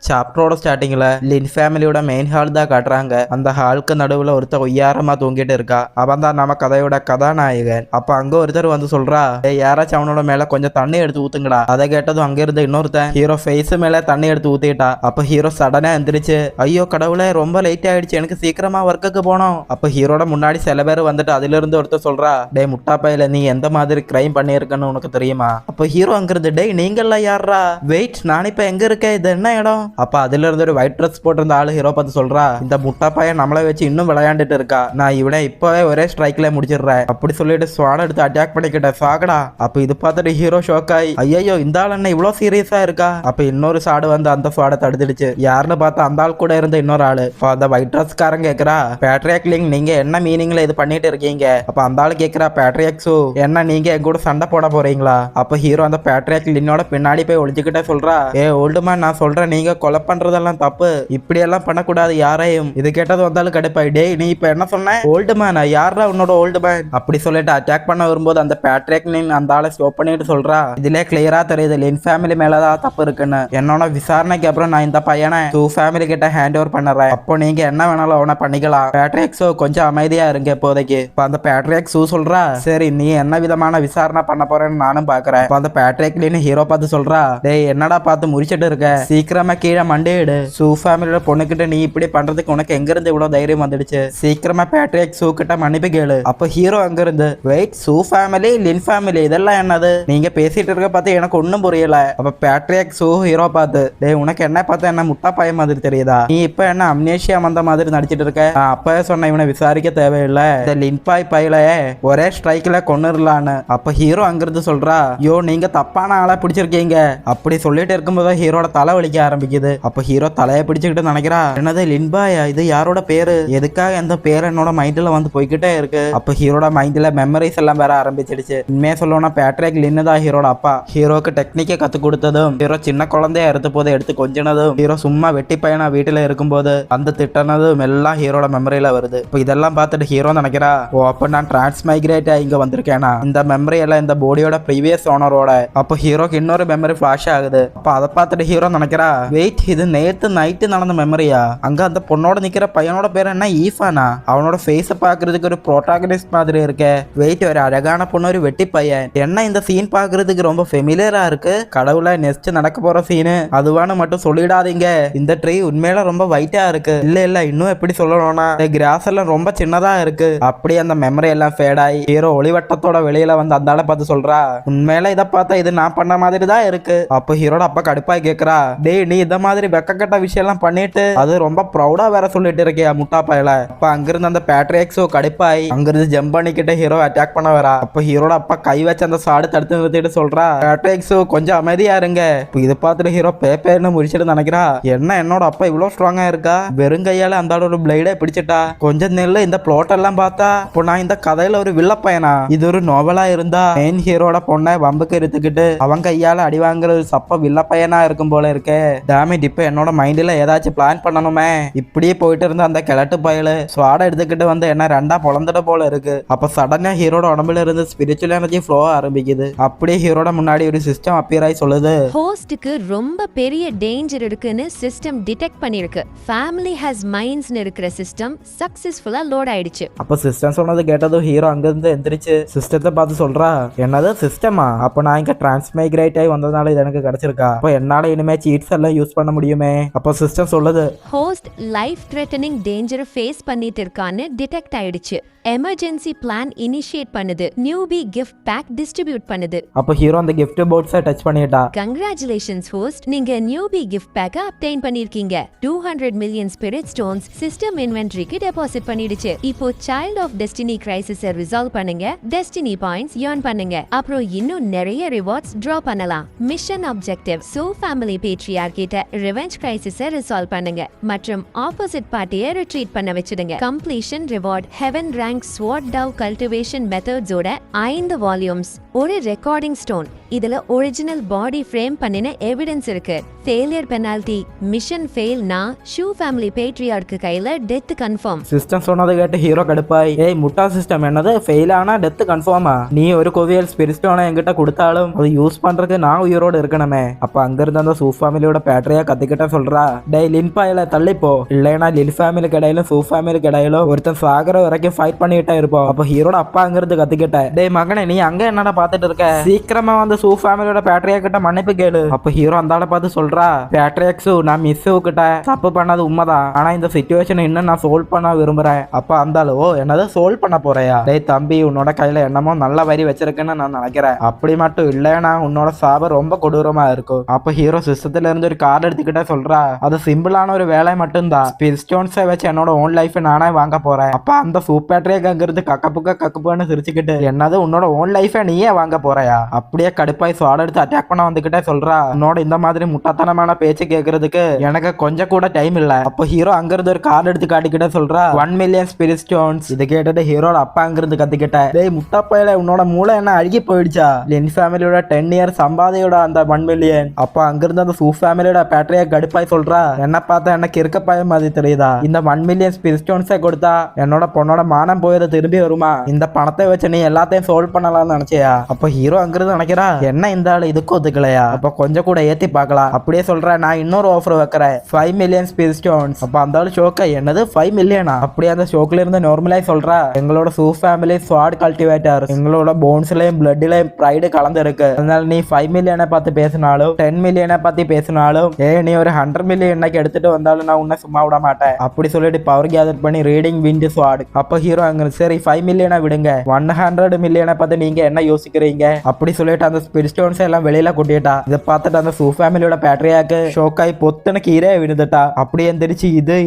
சாப்டரோட ஸ்டார்டிங்ல லின் ஃபேமிலியோட main hall தான் காட்டுறாங்க. அந்த ஹாலுக்கு நடுவுல ஒருத்தர் ஒய்யாரமா தூங்கிட்டு இருக்கா. அவன் தான் நம்ம கதையோட கதாநாயகன். அப்ப அங்க ஒருத்தர் வந்து சொல்றா, யாராச்சும் அவனோட மேல கொஞ்சம் தண்ணி எடுத்து ஊத்துங்கடா. அதை கேட்டதும் அங்க இருந்து இன்னொருத்தன் ஹீரோ ஃபேஸ் மேல தண்ணி எடுத்து ஊத்திட்டா. அப்ப ஹீரோ சடனா எந்திரிச்சு, ஐயோ கடவுளே ரொம்ப லேட் ஆயிடுச்சு, எனக்கு சீக்கிரமா ஒர்க்குக்கு போனோம். அப்ப ஹீரோட முன்னாடி சில பேர் வந்துட்டு அதுல இருந்து ஒருத்தர் சொல்றா, டே முட்டா பையில நீ எந்த மாதிரி கிரைம் பண்ணிருக்கன்னு உனக்கு தெரியுமா? அப்ப ஹீரோ அங்கிருந்து, டே நீங்கெல்லாம் யாரா, வெயிட் நான் இப்ப எங்க இருக்கேன், இது என்ன இடம்? அப்ப அதுல இருந்து ஒரு ஒயிட் ட்ரெஸ் போட்டிருந்த ஆளு ஹீரோ பார்த்து சொல்றா, இந்த முட்டா பையன் நம்மளை வச்சு இன்னும் விளையாண்டுட்டு இருக்கா, நான் இவனை இப்பவே ஒரே ஸ்ட்ரைக்ல முடிச்சிடுறேன் அப்படி சொல்லிட்டு ஸ்வாட் எடுத்து அட்டாக் பண்ணிக்கிட்ட சாகடா. அப்ப இது பார்த்துட்டு ஹீரோ ஷாக் ஆகி, ஐயோ இந்த ஆள் என்ன இவ்வளவு சீரியஸா இருக்கா? அப்ப இன்னொரு சாடு வந்து அந்த ஸ்வாடை தடுத்துடுச்சு. யாருன்னு பார்த்தா அந்த ஆள் கூட இருந்த இன்னொரு ஆளு. அந்த ஒயிட் ட்ரெஸ் காரன் கேக்குறா, பேட்ரியாக் லிங் நீங்க என்ன மீனிங்ல இது பண்ணிட்டு இருக்கீங்க? அப்ப அந்த ஆளு கேக்குறா, பேட்ரியாக் சூ என்ன நீங்க என் கூட சண்டை போட போறீங்களா? அப்ப ஹீரோ அந்த பேட்ரியாக் லின்னோட பின்னாடி போய் ஒளிஞ்சுக்கிட்டே சொல்றா, ஓல்டு மேன் நான் சொல்றேன் நீங்க கொலை பண்றதெல்லாம் தப்பு, இப்படி எல்லாம் பண்ணக்கூடாது யாரையும். இது கேட்டது வந்தாலும் கடுப்பாய், டேய் நீ இப்ப என்ன சொன்ன, ஓல்டு மேனா, யாரா உன்னோட ஓல்டு மேன்? அப்படி சொல்லிட்டு அட்டாக் பண்ண வரும்போது அந்த பேட்ரிக் லின் அந்த ஆளை ஸ்டாப் பண்ணிட்டு சொல்றா, இதுல கிளியரா தெரியுது லின் ஃபேமிலி மேலதான் தப்பு இருக்குன்னு. என்னோட விசாரணைக்கு அப்புறம் நான் இந்த பையனை சூ ஃபேமிலி கிட்ட ஹேண்ட் ஓவர் பண்ணுறேன். அப்போ நீங்க என்ன வேணாலும் அவனை பண்ணிக்கலாம். பேட்ரிக் சூ கொஞ்சம் அமைதியா இருங்க இப்போதைக்கு. அந்த பேட்ரிக் சூ சொல்றா, சரி நீ என்ன விதமான விசாரணை பண்ண போறேன்னு நானும் பாக்குறேன். அந்த பேட்ரிக் லின் ஹீரோ பார்த்து சொல்றா, டேய் என்னடா பார்த்து முடிச்சிட்டு இருக்க, சீக்கிரமா கீழே மண்டிடு. சூ ஃபேமிலியோட பொண்ணுகிட்ட நீ இப்படி பண்றதுக்கு உனக்கு எங்க இருந்து இவ்வளவு தைரியம் வந்துடுச்சு? சீக்கிரமா பேட்ரிக் சூ கிட்ட மன்னிப்பு கேளு. அப்ப ஹீரோ அங்க இருந்து, வெயிட் சூ ஃபேமிலி லின் ஃபேமிலி இதெல்லாம் என்னது நீங்க பேசிட்டு இருக்க பார்த்து எனக்கு ஒன்னும் புரியல. அப்ப பேட்ரிக் சூ ஹீரோ பார்த்து, டேய் உனக்கு என்ன பார்த்து என்ன முட்டா பைய மாதிரி தெரியுதா? நீ இப்ப என்ன அம்னேஷியா வந்த மாதிரி நடிச்சிட்டு இருக்க? அப்பவே சொன்ன இவனை விசாரிக்க தேவையில்லை, இந்த லின்பாய் பையில ஒரே ஸ்ட்ரைக்ல கொன்னுடலான்னு. அப்ப ஹீரோ அங்கிருந்து சொல்றா, யோ நீங்க தப்பான ஆளை பிடிச்சிருக்கீங்க. அப்படி சொல்லிட்டு இருக்கும்போது ஹீரோட தலை வலிக்க ஆரம்பிக்குது. அப்ப ஹீரோ தலையை பிடிச்சுக்கிட்டு நினைக்கிறா, என்னது லின்பாயா, இது யாரோட பேரு, எதுக்காக இந்த பேர் என்னோட மைண்ட்ல வந்து போய்கிட்டே இருக்கு? அப்ப ஹீரோட மைண்ட்ல மெமரிஸ் எல்லாம் வேற ஆரம்பிச்சிடுச்சு. உண்மையா சொல்லணும்னா பேட்ரிக் லின்னு தான் ஹீரோட அப்பா. ஹீரோக்கு டெக்னிக்கை கத்து கொடுத்ததும், ஹீரோ சின்ன குழந்தைய எடுத்து போது எடுத்து கொஞ்சினதும், ஹீரோ சும்மா வெட்டி பையனா வீட்டுல இருக்கும்போது அந்த திட்டனதும் எல்லாம் ஹீரோட மெமரியில வருது. இப்போ இதெல்லாம் பார்த்துட்டு ஹீரோ நினைக்கிறா, ஓ அப்ப நான் டிரான்ஸ்மைக்ரேட் இங்க வந்திருக்கேனா, இந்த மெமரி எல்லாம் இந்த பாடியோட ப்ரீவியஸ் ஓனரோட. அப்போ ஹீரோக்கு இன்னொரு மெமரி ஃபிளாஷ் ஆகுது. அப்ப அதை பார்த்துட்டு ஹீரோ நினைக்கிறா, வெயிட் இது நேத்து நைட்டு நடந்த மெமரியா? அங்க அந்த பொண்ணோட நிக்கிற பையனோட பேர் என்ன, ஈஃபானா? அவனோட ஃபேஸை பாக்குறதுக்கு ஒரு ப்ரோட்டாகனிஸ்ட் மாதிரி இருக்கே. வெயிட் ஒரு அழகான பொண்ணு ஒரு வெட்டி பையன், என்ன இந்த சீன் பாக்குறதுக்கு ரொம்ப ஃபெமிலியரா இருக்கு. கடவுளை நெக்ஸ்ட் நடக்க போற சீனு அதுவான்னு மட்டும் சொல்லிடாதீங்க. இந்த ட்ரீ உண்மையில ரொம்ப வைட்டா இருக்கு. இல்ல இன்னும் எப்படி சொல்லணும்னா கிராஸ் எல்லாம் ரொம்ப சின்னதா இருக்கு. அப்படி அந்த மெமரி எல்லாம் ஃபேட் ஆகி ஹீரோ ஒளிவட்டத்தோட வெளியில வந்து அந்த ஆளை பார்த்து சொல்றா, உண்மையில இதை பார்த்தா இது நான் பண்ண மாதிரி தான் இருக்கு. அப்போ ஹீரோட அப்பா கடுப்பாய் கேக்குறா, டேய் நீ இந்த மாதிரி வெக்கக்கட்ட விஷயம் எல்லாம் பண்ணிட்டு அது ரொம்ப ப்ரௌடா வேற சொல்லிட்டு இருக்கியா முட்டா பையல? அப்ப அங்கிருந்து அந்த பேட்ரிக் சூ கடுப்பாய் அங்கிருந்து ஜம்ப் பண்ணிக்கிட்டு ஹீரோ அட்டாக் பண்ண வரா. அப்ப ஹீரோட அப்பா கை வச்சு அந்த சாடு தடுத்து நிறுத்திட்டு சொல்றா, பேட்ரிக் சூ கொஞ்சம் அமைதியா இருங்க. இதை பார்த்துட்டு ஹீரோ பேப்பர்னு முடிச்சிட்டு நினைக்கிறா, என்ன என்னோட அப்பா இவ்வளவு ஸ்ட்ராங்கா இருக்கா, வெறும் கையால அந்த ஒரு பிளேடை பிடிச்சிட்டா. கொஞ்சம் நெல்ல இந்த பிளாட் எல்லாம் பார்த்தா இப்போ நான் இந்த கதையில ஒரு வில்ல பையனா? இது ஒரு நோவலா இருந்தா மெயின் ஹீரோட பொண்ணை வம்புக்கு எடுத்துக்கிட்டு அவன் கையால அடி வாங்குறது சப்ப வில்ல பையனா இருக்கும் போல இருக்கே. டேமேஜ் இப்ப என்னோட மைண்ட்ல ஏதாச்சும் பிளான் பண்ணணுமே. இப்படியே போயிட்டு இருந்த அந்த கிழட்டு பயலு ஸ்வாட எடுத்துக்கிட்டு வந்து என்ன ரெண்டா பொழந்துட போல இருக்கு. அப்ப சடனா ஹீரோட உடம்புல இருந்து ஸ்பிரிச்சுவல் எனர்ஜி ஃப்ளோ ஆரம்பிக்குது. அப்படியே ஹீரோட முன்னாடி ஒரு சிஸ்டம் அப்பியர் ஆகி சொல்லுது, ஹோஸ்டுக்கு ரொம்ப பெரிய டேஞ்சர் இருக்குன்னு சிஸ்டம் டிடெக்ட் பண்ணிருக்கு. ஃபேமிலி ஹஸ் மைண்ட்ஸ்னு இருக்கிற சிஸ்டம் சக்சஸ்ஃபுல்லா லோட் ஆயிடுச்சு. அப்ப சிஸ்டம் சொன்னது கேட்டதும் ஹீரோ அங்கிருந்து எந்திரிச்சு சிஸ்டத்தை பார்த்து சொல்றா, என்னது சிஸ்டமா? அப்ப நான் இங்க டிரான்ஸ்மைக்ரேட் ஆகி வந்ததுனால இது எனக்கு கிடைச்சிருக்கா? அப்ப என்னால இனிமே சீட்ஸ் எல்லாம் யூஸ் பண்ண முடியுமே? அப்ப சிஸ்டம் சொல்லுது, ஹோஸ்ட் லைஃப் த்ரெட்டனிங் டேஞ்சரை ஃபேஸ் பண்ணிட்டு இருக்கான்னு டிடெக்ட் ஆயிடுச்சு. எமர்ஜென்சி பிளான் இனிஷியேட் பண்ணுது. நியூபி கிஃப்ட் பேக் டிஸ்ட்ரிபியூட் பண்ணுது. அப்ப ஹீரோ அந்த கிஃப்ட் பாக்ஸை டச் பண்ணிட்டா. கங்க்ராச்சுலேஷன்ஸ் ஹோஸ்ட், நீங்க நியூபி கிஃப்ட் பேக்கை அப்டைன் பண்ணிருக்கீங்க. 200 மில்லியன் ஸ்பிரிட் ஸ்டோன்ஸ் சிஸ்டம் இன்வென்டரிக்கு டெபாசிட் பண்ணிடுச்சு. இப்போ சைல்ட் ஆஃப் டெஸ்டினி கிரைசிஸை ரிசால்வ் பண்ணுங்க, டெஸ்டினி பாயிண்ட்ஸ் ஏர்ன் பண்ணுங்க, அப்புறம் இன்னும் நிறைய ரிவார்ட்ஸ் டிரா பண்ணலாம். மிஷன் ஆப்ஜெக்டிவ் சூ ஃபேமிலி பேட்ரியார் கிட்ட ரிவெஞ்ச் கிரைசிஸை ரிசால்வ் பண்ணுங்க மற்றும் ஆப்போசிட் பார்ட்டியை ரிட்ரீட் பண்ண வச்சிடுங்க. கம்ப்ளீஷன் ரிவார்ட் ஹெவன் ரேங்க் ஸ்வாட் டவ் கல்டிவேஷன் மெத்தட்ஸோட 5 வால்யூம்ஸ், ஒரு ரெக்கார்டிங் ஸ்டோன், இதுல ஒரிஜினல் பாடி ஃப்ரேம் பண்ணின எவிடன்ஸ் இருக்கு. ஃபெயிலியர் பெனால்டி, மிஷன் ஃபெயில்னா ஷூ ஃபேமிலி பேட்ரியார்க்கு கையில டெத் கன்ஃபார்ம். சிஸ்டம் சொன்னதை கேட்டு ஹீரோ கடுப்பாய், ஏய் முட்டா சிஸ்டம், என்னது ஃபெயில் ஆனா டெத் கன்ஃபார்மா? நீ ஒரு கோவியல் ஸ்பிரிஸ்டோனை என்கிட்ட கொடுத்தாலும் அது யூஸ் பண்றதுக்கு நான் உயிரோடு இருக்கணுமே. அப்ப அங்க இருந்த அந்த சூ ஃபேமிலியோட பேட்டரியா கத்திக்கிட்ட சொல்றா, டேய் லின்பாயில தள்ளிப்போ, இல்லைன்னா லின் ஃபேமிலிக்கு இடையிலும் சூ ஃபேமிலிக்கு இடையிலும் ஒருத்தன் சாகர வரைக்கும் ஃபைட் பண்ணிட்டே இருப்போம். அப்ப ஹீரோட அப்பா அங்க இருந்து கத்திக்கிட்ட, டேய் மகனே நீ அங்க என்னடா பாத்துட்டு இருக்க, சீக்கிரமா வந்து சூ ஃபேமிலியோட பேட்டரியா கிட்ட மன்னிப்பு கேளு. அப்ப ஹீரோ அந்தால பார்த்து சொல்றா, பேட்ரியாக்ஸு நான் மிஸ்ஸு கிட்ட தப்பு பண்ணது உண்மைதான், ஆனா இந்த சிச்சுவேஷன் இன்னும் நான் சால்வ் பண்ண விரும்புறேன். அப்ப அந்தாலும், ஓ என்னது சால்வ் பண்ண போறியா? டேய் தம்பி, உன்னோட கையில என்னமோ நல்ல வரி வச்சிருக்குன்னு நான் நினைக்கிறேன். அப்படி மட்டும் இல்லைன்னா உன்னோட சாபம் ரொம்ப கொடூரமா இருக்கும். அப்ப ஹீரோ சிஸ்டத்துல இருந்து ஒரு கார்டு எடுத்துக்கிட்டே சொல்றா, அது சிம்பிளான ஒரு வேலை மட்டும்தான், ஸ்டோன்ஸை வச்சு என்னோட ஓன் லைஃப் நானே வாங்க போறேன். அப்ப அந்த சூப் பேட்டரியா அங்கிருந்து கக்கப்புன்னு சிரிச்சுக்கிட்டு, என்னது உன்னோட ஓன் லைஃபை நீயே வாங்க போறியா? அப்படியே கடுப்பாய் ஸ்வாட் எடுத்து அட்டாக் பண்ண வந்துகிட்டே சொல்றா, உன்னோட இந்த மாதிரி முட்டாத்தனமான பேச்சு கேட்கறதுக்கு எனக்கு கொஞ்சம் கூட டைம் இல்ல. அப்போ ஹீரோ அங்கிருந்து ஒரு கார்டு எடுத்து காட்டிக்கிட்டே சொல்றா, 1 மில்லியன் ஸ்பிரிட் ஸ்டோன்ஸ். இதை கேட்டுட்டு ஹீரோட அப்பா அங்கிருந்து கத்திக்கிட்ட, டேய் முட்டா பையல, உன்னோட மூளை என்ன அழுகி போயிடுச்சா? லின் ஃபேமிலியோட 10 இயர் சம்பாதையோட அந்த 1 மில்லியன். அப்போ அங்கிருந்து அந்த சூ ஃபேமிலியோட பேட்டரியா கடுப்பாய் சொல்றா, என்ன பார்த்தா எனக்கு இருக்க பயம் மாதிரி தெரியுதா? இந்த 1 மில்லியன் ஸ்பிரிட் ஸ்டோன்ஸை கொடுத்தா என்னோட பொண்ணோட மானம் போயது திரும்பி வருமா? இந்த பணத்தை வச்சு நீ எல்லாத்தையும் சால்வ் பண்ணலாம்னு நினைச்சியா? அப்போ ஹீரோ அங்கிருந்து நினைக்கிறா, என்ன இந்த ஆளு இதுக்கு ஒத்துக்கலையா? அப்ப கொஞ்சம் கூட ஏத்தி பார்க்கலாம். அப்படியே சொல்றேன், நான் இன்னொரு ஆஃபர் வைக்கிறேன், 5 மில்லியன் ஸ்பிரிட் ஸ்டோன்ஸ். அப்ப அந்த ஆளு ஷோக்கா, என்னது 5 மில்லியனா? அப்படியே அந்த ஷோக்ல இருந்து நார்மலாய் சொல்றா, எங்களோட சூ ஃபேமிலி ஸ்வாட் கல்டிவேட்டர், எங்களோட போன்ஸ்லயும் பிளட்லயும் ப்ரைடு கலந்து இருக்கு. அதனால நீ 5 மில்லியனை பார்த்து பேசினாலும் 10 மில்லியனை பத்தி பேசினாலும் நீ ஒரு 100 மில்லியன் எடுத்துட்டு வந்தாலும் நான் உன்னை சும்மா விட மாட்டேன். அப்படி சொல்லிட்டு பவர் கேதர் பண்ணி ரீடிங் விண்ட் ஸ்வாட். அப்ப ஹீரோ அங்க, சரி 5 மில்லியனை விடுங்க, 100 மில்லியனை பார்த்து நீங்க என்ன யோசிக்கிறீங்க? அப்படி சொல்லிட்டு அந்த ஸ்பிரிட் ஸ்டோன்ஸ் எல்லாம் வெளியில கொட்டிட்டா. இதை பார்த்துட்டு அந்த சூ ஃபேமிலியோட பேட்டரியாக்கு ஷோக்காய் பொத்துன கீரே விழுந்துட்டா. அப்படி எந்திரிச்சு,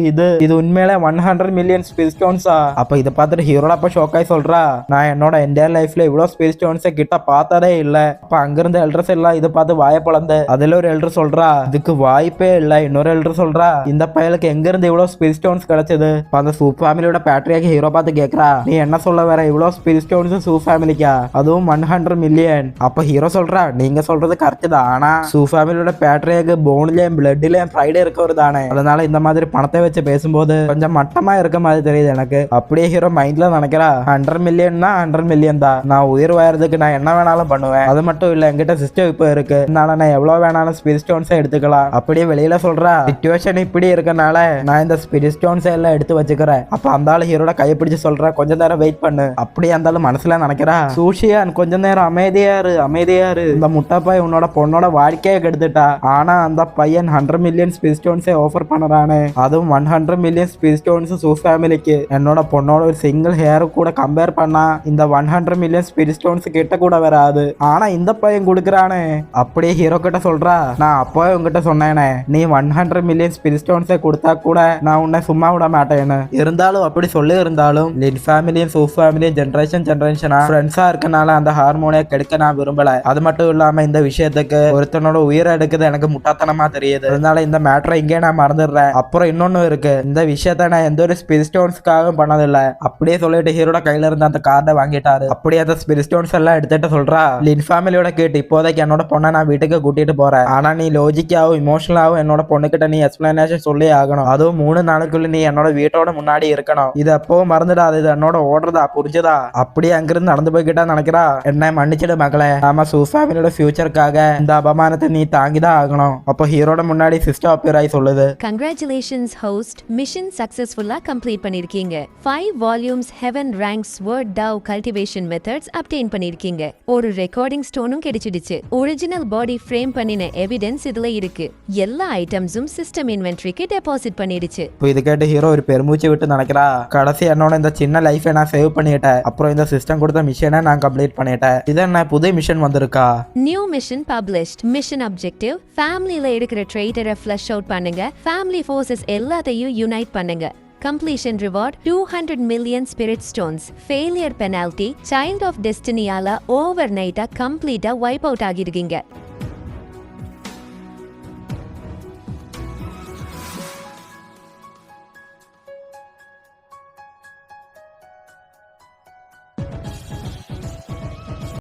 இது உண்மையில 100 மில்லியன் ஸ்பிரிட் ஸ்டோன்ஸா? அப்ப இதை பார்த்துட்டு ஹீரோட அப்ப ஷோக்காய் சொல்றா, நான் என்னோட என்டையர் லைஃப்ல இவ்வளவு ஸ்பிரிட் ஸ்டோன்ஸை கிட்ட பார்த்ததே இல்ல. அப்ப அங்கிருந்த எல்டர்ஸ் எல்லாம் இதை பார்த்து வாய பழந்து. அதுல ஒரு எல்டர் சொல்றா, இதுக்கு வாய்ப்பே இல்ல. இன்னொரு எல்டர் சொல்றா, இந்த பயலுக்கு எங்க இருந்து இவ்வளவு ஸ்பிரிட் ஸ்டோன்ஸ் கிடைச்சது? அந்த சூ ஃபேமிலியோட பேட்டரியாக்கு ஹீரோ பார்த்து கேக்குறா, நீ என்ன சொல்ல வர, இவ்வளவு ஸ்பிரிட் ஸ்டோன்ஸ் சூ ஃபேமிலிக்கா, அதுவும் 100 மில்லியன்? அப்ப ஹீரோ சொல்றா, நீங்க சொல்றது கரெக்ட் தான், ஆனா சூ ஃபேமிலியோட பேட்டரியாக்கு போன்லயும் பிளட்லயும் ப்ரைடு இருக்கவர் தானே, அதனால இந்த மாதிரி பணத்தை வச்சு பேசும்போது கொஞ்சம் மட்டமா இருக்க மாதிரி தெரியுது எனக்கு. அப்படியே ஹீரோ மைண்ட்ல நினைக்கிறா, 100 மில்லியன்னா 100 மில்லியன் தான், நான் உயிர் வாயறதுக்கு நான் என்ன வேணாலும் பண்ணுவேன். அது மட்டும் இல்ல, என்கிட்ட சிஸ்டம் இப்போ இருக்கு, அதனால நான் எவ்வளவு வேணாலும் ஸ்பிரிட் ஸ்டோன்ஸை எடுத்துக்கலாம். அப்படியே வெளியில சொல்றா, சிச்சுவேஷன் இப்படி இருக்கனால நான் இந்த ஸ்பிரிட் ஸ்டோன்ஸ் எல்லாம் எடுத்து வச்சுக்கிறேன். அப்ப அந்த ஆளு ஹீரோட கையை பிடிச்சு சொல்றா, கொஞ்ச நேரம் வெயிட் பண்ணு. அப்படியே அந்த ஆளு மனசுல நினைக்கிறா, சூஷியான் கொஞ்ச நேரம் அமைதியாரு, இந்த முட்டாப்பாய் உன்னோட பொண்ணோட வாழ்க்கையை கெடுத்துட்டா, ஆனா அந்த பையன் 100 மில்லியன் ஸ்பிரிட் ஸ்டோன்ஸை ஆஃபர் பண்றானே, அதுவும் 100 மில்லியன் ஸ்பிரிட் ஸ்டோன்ஸ் சூ ஃபேமிலிக்கு. என்னோட பொண்ணோட ஒரு சிங்கிள் ஹேர் கூட கம்பேர் பண்ணா இந்த 100 மில்லியன் ஸ்பிரிட் ஸ்டோன்ஸ் கிட்ட கூட வராது, ஆனா இந்த பையன் கொடுக்குறானே. அப்படியே ஹீரோ கிட்ட சொல்றா, நான் அப்பவே உங்ககிட்ட சொன்னேனே, நீ 100 மில்லியன் ஸ்பிரிட் ஸ்டோன்ஸை கொடுத்தா கூட நான் உன்னை சும்மா விட மாட்டேன்னு. இருந்தாலும் அப்படி சொல்லி இருந்தாலும் லின் ஃபேமிலியும் சூ ஃபேமிலியும் ஜென்ரேஷனா ஃப்ரெண்ட்ஸா இருக்கனால அந்த ஹார்மோனியை கெடுக்க நான் விரும்பல. அது மட்டும் இல்லாம இந்த விஷயத்துக்கு ஒருத்தனோட உயிரை எடுக்குது எனக்கு முட்டாத்தனமா தெரியுது, அதனால இந்த மேட்டரை இங்கே நான் மறந்துடுறேன். அப்புறம் இன்னொன்னு இருக்கு, இந்த விஷயத்த நான் எந்த ஒரு ஸ்பிரிட் ஸ்டோன்ஸ்க்காகவும் பண்ணதில்ல. அப்படியே சொல்லிட்டு ஹீரோட கையில இருந்து அந்த கார்டை வாங்கிட்டாரு. அப்படியே அந்த ஸ்பிரிட் ஸ்டோன்ஸ் எல்லாம் எடுத்துட்டு சொல்றா, லின் ஃபேமிலியோட கேட்டு இப்போதைக்கு என்னோட பொண்ணை நான் வீட்டுக்கு கூட்டிட்டு போறேன், ஆனா நீ லாஜிக்காவும் இமோஷனலாவும் என்னோட பொண்ணுகிட்ட நீ எக்ஸ்பிளனேஷன் சொல்லி ஆகணும், அதுவும் 3 நாளுக்குள்ள நீ என்னோட வீட்டோட முன்னாடி இருக்கணும். இது எப்பவும் மறந்துடாது, இது என்னோட ஓடுறதா, புரிஞ்சுதா? அப்படியே அங்கிருந்து நடந்து போய்கிட்டா நினைக்கிறா, என்ன மன்னிச்சிடு மகளே, நாம சூ ஃபேமிலியோட ஃபியூச்சருக்காக இந்த அபமானத்தை நீ தாங்கிதான் ஆகணும். அப்போ ஹீரோட முன்னாடி சிஸ்டர் அப்பியர் ஆகி சொல்லுது, கங்க்ராச்சுலேஷன்ஸ் ஹோஸ்ட், மிஷன் சக்சஸ்ஃபுல்லா கம்ப்ளீட் பண்ணிருக்கீங்க. 5 volumes heaven ranks word dao cultivation methods obtain பண்ணிருக்கீங்க. ஒரு ரெக்கார்டிங் ஸ்டோனும் கிடைச்சிடுச்சு. ஒரிஜினல் பாடி ஃப்ரேம் பண்ணின எவிடன்ஸ் இதுல இருக்கு. எல்லா ஐட்டம்ஸும் சிஸ்டம் இன்வென்டரிக்கு டெபாசிட் பண்ணிடுச்சு. இப்போ இது கேட்டு ஹீரோ ஒரு பெருமூச்சு விட்டு நினைக்கிறா, கடைசி என்னோட இந்த சின்ன லைஃபை நான் சேவ் பண்ணிட்டேன், அப்புறம் இந்த சிஸ்டம் கொடுத்த மிஷனை நான் கம்ப்ளீட் பண்ணிட்டேன். இது என்ன புது மிஷன் வந்திருக்கா? New mission published. Mission objective, ஃபேமிலியில இருக்கிற ட்ரெய்டரை ஃப்ளஷ் அவுட் பண்ணுங்க, ஃபேமிலி ஃபோர்ஸஸ் எல்லாத்தையும் யுனைட் பண்ணுங்க. Completion reward 200 million spirit stones. Failure penalty, Child of Destinyயால overnight கம்ப்ளீட்டா வைப் அவுட் ஆகிருக்கீங்க.